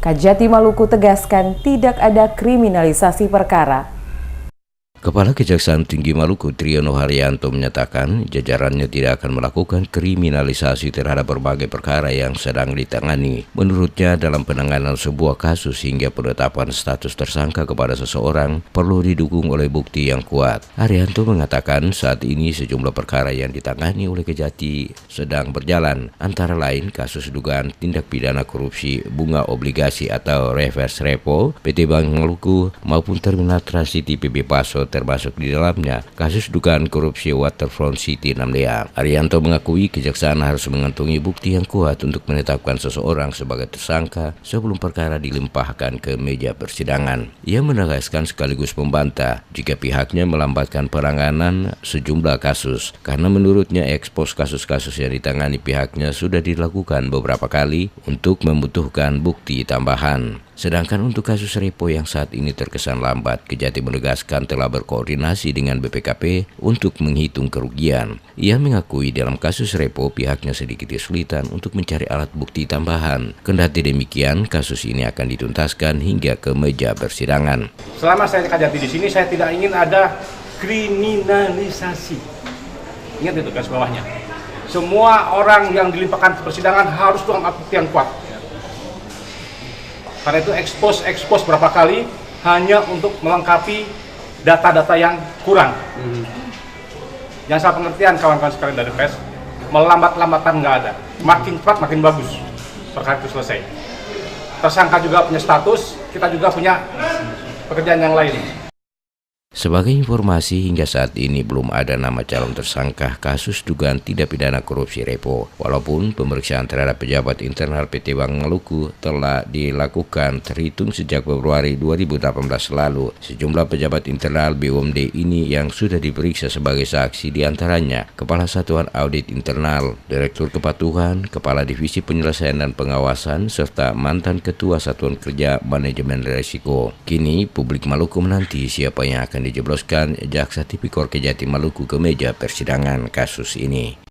Kajati Maluku tegaskan tidak ada kriminalisasi perkara. Kepala Kejaksaan Tinggi Maluku Triyono Haryanto menyatakan jajarannya tidak akan melakukan kriminalisasi terhadap berbagai perkara yang sedang ditangani. Menurutnya dalam penanganan sebuah kasus hingga penetapan status tersangka kepada seseorang perlu didukung oleh bukti yang kuat. Haryanto mengatakan saat ini sejumlah perkara yang ditangani oleh Kejati sedang berjalan, antara lain kasus dugaan tindak pidana korupsi bunga obligasi atau reverse repo PT Bank Maluku maupun Terminal Transcity PB Paso termasuk di dalamnya kasus dugaan korupsi Waterfront City Namdea. Haryanto mengakui kejaksaan harus mengantongi bukti yang kuat untuk menetapkan seseorang sebagai tersangka sebelum perkara dilimpahkan ke meja persidangan. Ia menegaskan sekaligus membantah jika pihaknya melambatkan penanganan sejumlah kasus karena menurutnya ekspos kasus-kasus yang ditangani pihaknya sudah dilakukan beberapa kali untuk membutuhkan bukti tambahan. Sedangkan untuk kasus repo yang saat ini terkesan lambat, Kejati menegaskan telah berkoordinasi dengan BPKP untuk menghitung kerugian. Ia mengakui dalam kasus repo pihaknya sedikit kesulitan untuk mencari alat bukti tambahan. Kendati demikian, kasus ini akan dituntaskan hingga ke meja persidangan. Selama saya Kejati di sini, saya tidak ingin ada kriminalisasi. Ingat itu garis bawahnya. Semua orang yang dilimpahkan ke persidangan harus dengan alat bukti yang kuat. Karena itu ekspos berapa kali hanya untuk melengkapi data-data yang kurang. Yang saya pengertian kawan-kawan sekalian dari pers, melambat-lambatan nggak ada. Makin cepat makin bagus perkara itu selesai. Tersangka juga punya status, kita juga punya pekerjaan yang lain. Sebagai informasi, hingga saat ini belum ada nama calon tersangka kasus dugaan tindak pidana korupsi repo. Walaupun pemeriksaan terhadap pejabat internal PT Bank Maluku telah dilakukan terhitung sejak Februari 2018 lalu. Sejumlah pejabat internal BUMD ini yang sudah diperiksa sebagai saksi diantaranya Kepala Satuan Audit Internal, Direktur Kepatuhan, Kepala Divisi Penyelesaian dan Pengawasan, serta mantan Ketua Satuan Kerja Manajemen Risiko. Kini publik Maluku menanti siapa yang akan dijebloskan Jaksa Tipikor Kejati Maluku ke meja persidangan kasus ini.